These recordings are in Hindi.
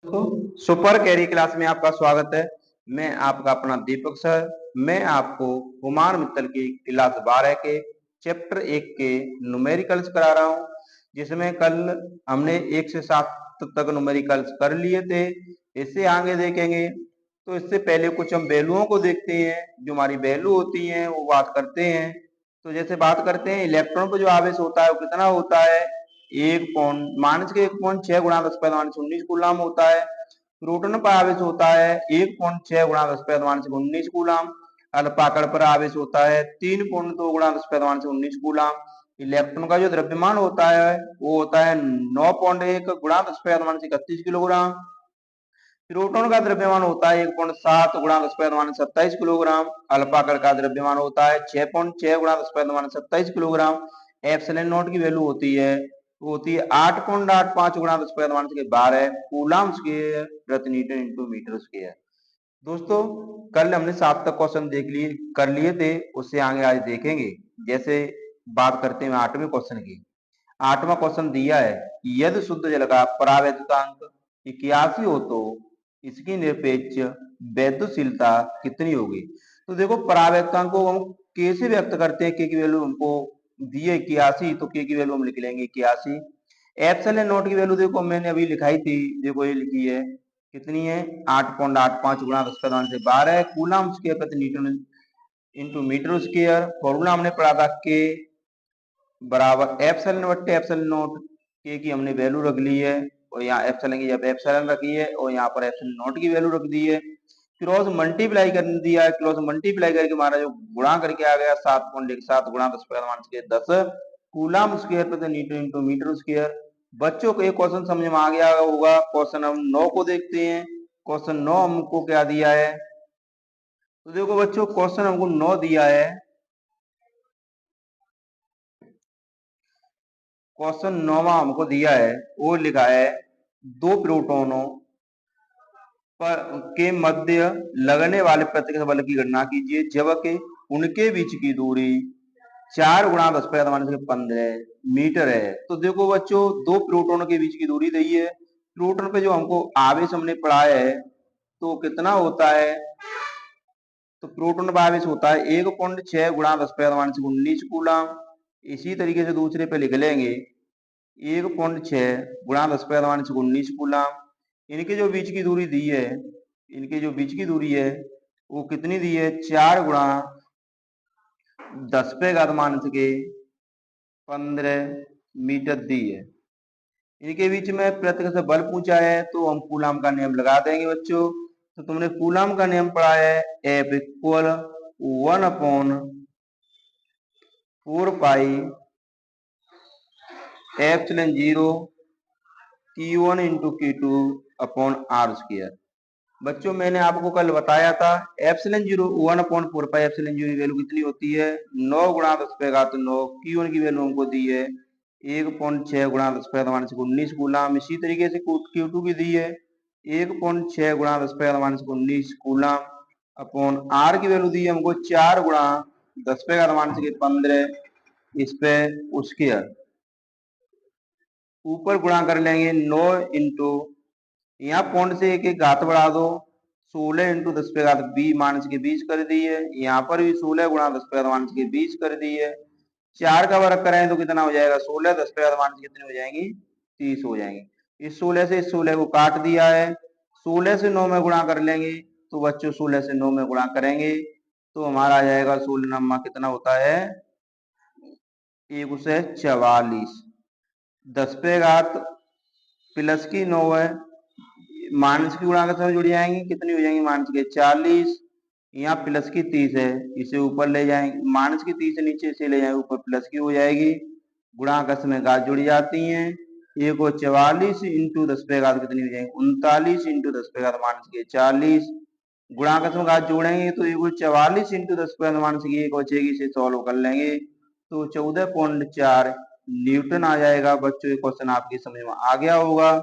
दोस्तों सुपर कैरी क्लास में आपका स्वागत है। मैं आपका अपना दीपक सर। मैं आपको कुमार मित्तल की क्लास 12 के चैप्टर 1 के न्यूमेरिकल्स करा रहा हूं, जिसमें कल हमने 1 से 7 तक न्यूमेरिकल्स कर लिए थे। इससे आगे देखेंगे तो इससे पहले कुछ हम वैल्यूओं को देखते हैं। जो हमारी वैल्यू होती है वो बात करते हैं। तो जैसे बात करते हैं इलेक्ट्रॉन पर जो आवेश होता है वो कितना होता है, 1.6 गुणा 10⁻19 कूलाम होता है। प्रोटॉन पर आवेश होता है 1.6 गुणा 10⁻19 कूलाम। अल्पाकड़ पर आवेश होता है 3.2 गुणा 10⁻19 कूलाम। इलेक्ट्रॉन का जो द्रव्यमान होता है वो होता है 9.1 गुणा 10⁻31 किलोग्राम। प्रोटॉन का द्रव्यमान होता है 1.7 गुणा 10⁻27 किलोग्राम। अल्पाकड़ का द्रव्यमान होता है 6.6 गुणा 10⁻27 किलोग्राम। एप्सिलॉन नॉट की वैल्यू होती है 8.85 गुणा 10⁻12 कूलाम स्क्वायर प्रति न्यूटन इंटू मीटर स्क्वायर। दोस्तों कल हमने 7 तक क्वेश्चन देख लिए कर लिए थे, उससे आगे आज देखेंगे। जैसे बात करते हैं 8वें क्वेश्चन की। 8वां क्वेश्चन दिया है, यदि शुद्ध जल का परावैद्युतांक 81 हो तो इसकी निरपेक्ष वैद्युतशीलता कितनी होगी। तो देखो परावैद्युतांक को हम कैसे व्यक्त करते हैं, के की वैल्यू हमको दी है 81, तो के की वैल्यू हम लिख लेंगे 81। एप्सिलॉन नॉट की वैल्यू देखो मैंने अभी लिखाई थी, देखो ये लिखी है कितनी है 8.85 गुणा 10⁻12 कूलम स्क्वायर प्रति newton into metre square. Formula हमने पढ़ा था के बराबर एप्सिलॉन बट्टे एप्सिलॉन नॉट। के की हमने वैल्यू रख ली है और यहाँ एप्सिलॉन की जब एप्सिलॉन रखी है और यहाँ पर एप्सिलॉन नॉट की वैल्यू रख दी है। क्रॉस मल्टीप्लाई कर दिया है, क्रॉस मल्टीप्लाई करके हमारा जो गुणा करके आ गया 7.17 गुणा 10⁻10 कूलम स्क्वायर प्रति न्यूटन इंटू मीटर स्क्वायर। बच्चों को एक क्वेश्चन समझ में आ गया होगा। क्वेश्चन हम 9 को देखते हैं। क्वेश्चन 9 हमको क्या दिया है, तो देखो बच्चों क्वेश्चन हमको 9 दिया है। क्वेश्चन 9वां हमको दिया है, वो लिखा है दो प्रोटोनों पर के मध्य लगने वाले प्रत्यक्ष बल की गणना कीजिए जबकि उनके बीच की दूरी 4 गुणा 10⁻15 मीटर है। तो देखो बच्चों दो प्रोटोन के बीच की दूरी दी है। प्रोटोन पे जो हमको आवेश हमने पढ़ा है तो कितना होता है, तो प्रोटॉन पर आवेश होता है 1.6 गुणा 10⁻19 कूलम। इसी तरीके से दूसरे पे लिख लेंगे 1.6 गुणा 10⁻19 कूलम। इनके जो बीच की दूरी दी है, इनके जो बीच की दूरी है वो कितनी दी है, 4 गुणा 10⁻15 मीटर दी है। इनके बीच में प्रत्यक्ष बल पूछा है तो हम कूलम का नियम लगा देंगे बच्चों। तो तुमने कूलम का नियम पढ़ा है F equal 1/4 pi epsilon 0 Q1 into Q2 upon R square. बच्चों मैंने आपको कल बताया था एप्सिलॉन 0 1/4 पाई एप्सिलॉन 0 की वैल्यू कितनी होती है 9 गुणा 10⁻9। Q1 की वैल्यू हमको दी है 1.6 गुणा 10⁻19 कूलम। इसी तरीके से Q2 की दी है 1.6 गुणा 10⁻19 कूलम अपॉन R की वैल्यू दी है हमको 4 गुणा 10⁻15 इस पे स्क्वायर। ऊपर गुणा कर लेंगे 9 इंटू यहाँ पॉइंट से एक एक घात बढ़ा दो 16 इंटू 10⁻20 कर दी है। यहाँ पर भी 16 गुणा 10⁻20 कर दी है। 4 का वर्ग करें तो कितना हो जाएगा 16, 10⁻20 कितनी हो जाएंगी 30 हो जाएंगी। इस 16 से इस 16 को काट दिया है। 16 से 9 में गुणा कर लेंगे तो बच्चों 16 से 9 में गुणा करेंगे तो हमारा आ जाएगा 16 नम्मा कितना होता है 1 से 44। 10 पे घात प्लस की 9 है, माइनस की गुणा के समय जुड़ जाएंगी कितनी हो जाएंगी माइनस के 40। यहाँ प्लस की 30 है, इसे ऊपर ले जाएंगे, माइनस की 30 नीचे से ले जाएंगे ऊपर प्लस की हो जाएगी। गुणा के समय घात जुड़ जाती हैं। 1 को 44 इंटू 10 पे घात कितनी हो जाएंगी 39 इंटू 10 पे घात माइनस के 40। गुणा के समय घात जोड़ेंगे तो 1 को 44 इंटू 10 पे घात माइनस की 1 बचेगी, इसे सॉल्व कर लेंगे तो 14.4 न्यूटन आ जाएगा। बच्चों ये क्वेश्चन आपकी समझ में आ गया होगा।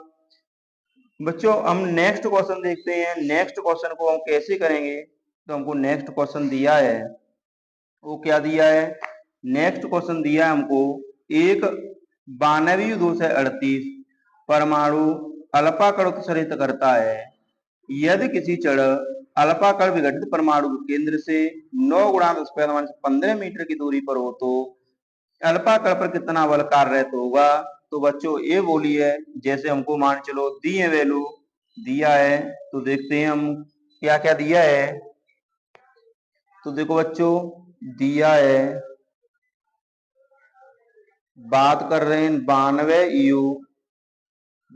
बच्चों हम नेक्स्ट क्वेश्चन देखते हैं। नेक्स्ट क्वेश्चन को हम कैसे करेंगे, तो हमको नेक्स्ट क्वेश्चन दिया है, वो क्या दिया है, नेक्स्ट क्वेश्चन दिया है हमको एक 92 238 परमाणु अल्पाकण उत्सर्जित करता है। यदि किसी क्षण अल्पाकण विघटित परमाणु केंद्र से 9 गुणा 10⁻15 मीटर की दूरी पर हो तो अल्पाकण पर कितना बल कार्यरत होगा। तो बच्चों ये बोलिए, जैसे हमको मान चलो दी है वैल्यू, दिया है तो देखते हैं हम क्या क्या दिया है। तो देखो बच्चों, दिया है, बात कर रहे हैं 92 यू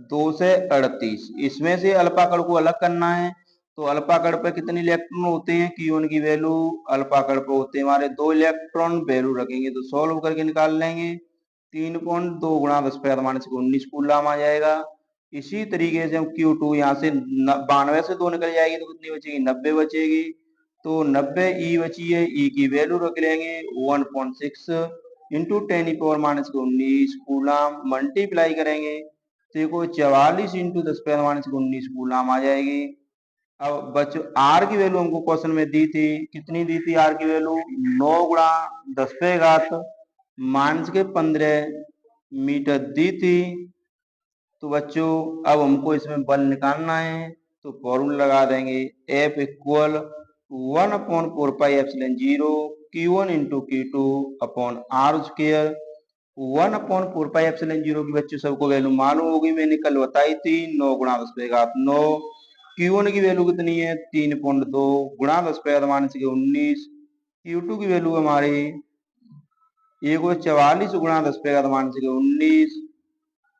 2 से 38, इसमें से अल्पाकण को अलग करना है। तो अल्पाकण पर कितने इलेक्ट्रॉन होते हैं, Q1 की वैल्यू अल्पाकण पर होते हैं हमारे 2 इलेक्ट्रॉन, वैल्यू रखेंगे तो सॉल्व करके निकाल लेंगे। 3.2 गुणा 10⁻19 कूलम आ जाएगा। इसी तरीके से हम Q2 यहाँ से 92 से 2 निकल जाएगी तो कितनी बचेगी, 90 बचेगी। तो 90 ई बची है, ई की वैल्यू रख लेंगे 1.6 इंटू 10⁻19 कूलम, मल्टीप्लाई करेंगे देखो 44 इंटू 10⁻19 कूलम आ जाएगी। अब बच्चों आर की वैल्यू हमको क्वेश्चन में दी थी, कितनी दी थी आर की वैल्यू, 9 गुणा 10⁻15 मीटर दी थी। तो बच्चों अब हमको इसमें बल निकालना है, तो फॉर्मूला लगा देंगे F equal 1/4πε0 Q1 into Q2 upon R square. 1/4πε0 की बच्चों सबको वैल्यू मालूम होगी, मैंने कल बताई थी 9 गुणा 10⁻9। Q1 की वैल्यू कितनी है 3.2 गुणा 10⁻19। Q2 की वैल्यू हमारी 144 गुणा 10⁻19।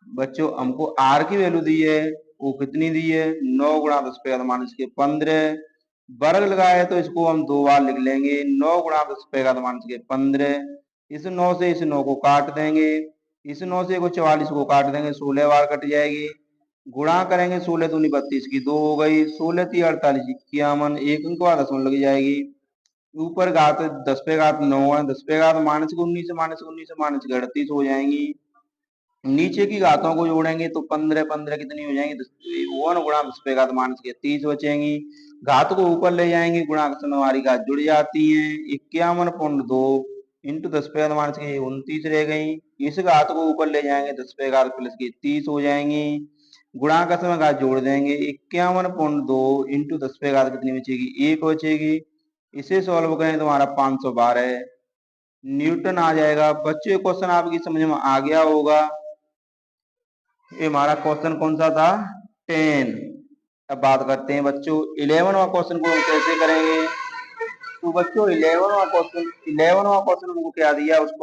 बच्चों हमको आर की वैल्यू दी है, वो कितनी दी है 9 गुणा 10⁻15। वर्ग लगाए तो इसको हम 2 बार लिख लेंगे, 9 गुणा 10⁻15। इस 9 से इस 9 को काट देंगे, इस 9 से 44 को काट देंगे, 16 बार कट जाएगी। गुणा करेंगे 16 दूनी 32 की 2 हो गई, 16 × 48 51, एक अंक बाद दशमलव लग जाएगी। ऊपर घात 10 पे घात 9 है, 10 पे घात -19 से -38 हो जाएंगी। नीचे की घातों को जोड़ेंगे तो 15 15 कितनी हो जाएंगी 1 गुणा 10 पे घात -30 बचेंगी। घात को ऊपर ले जाएंगे, गुणा के समय हमारी घात जुड़ जाती है। 51.2 इंटू 10 पे घात -29 रह गई। इस घात को ऊपर ले जाएंगे 10 पे घात +30 हो जाएंगी। गुणा का समय घात जोड़ देंगे, 51.2 इंटू 10 पे घात कितनी बचेगी 1 बचेगी। इसे सॉल्व करें तो हमारा 512 न्यूटन आ जाएगा। बच्चों क्वेश्चन आपकी समझ में आ गया होगा। ये हमारा क्वेश्चन कौन सा था 10। अब बात करते हैं बच्चों 11वां क्वेश्चन को हम कैसे करेंगे। तो बच्चों 11वां क्वेश्चन हमको क्या दिया उसको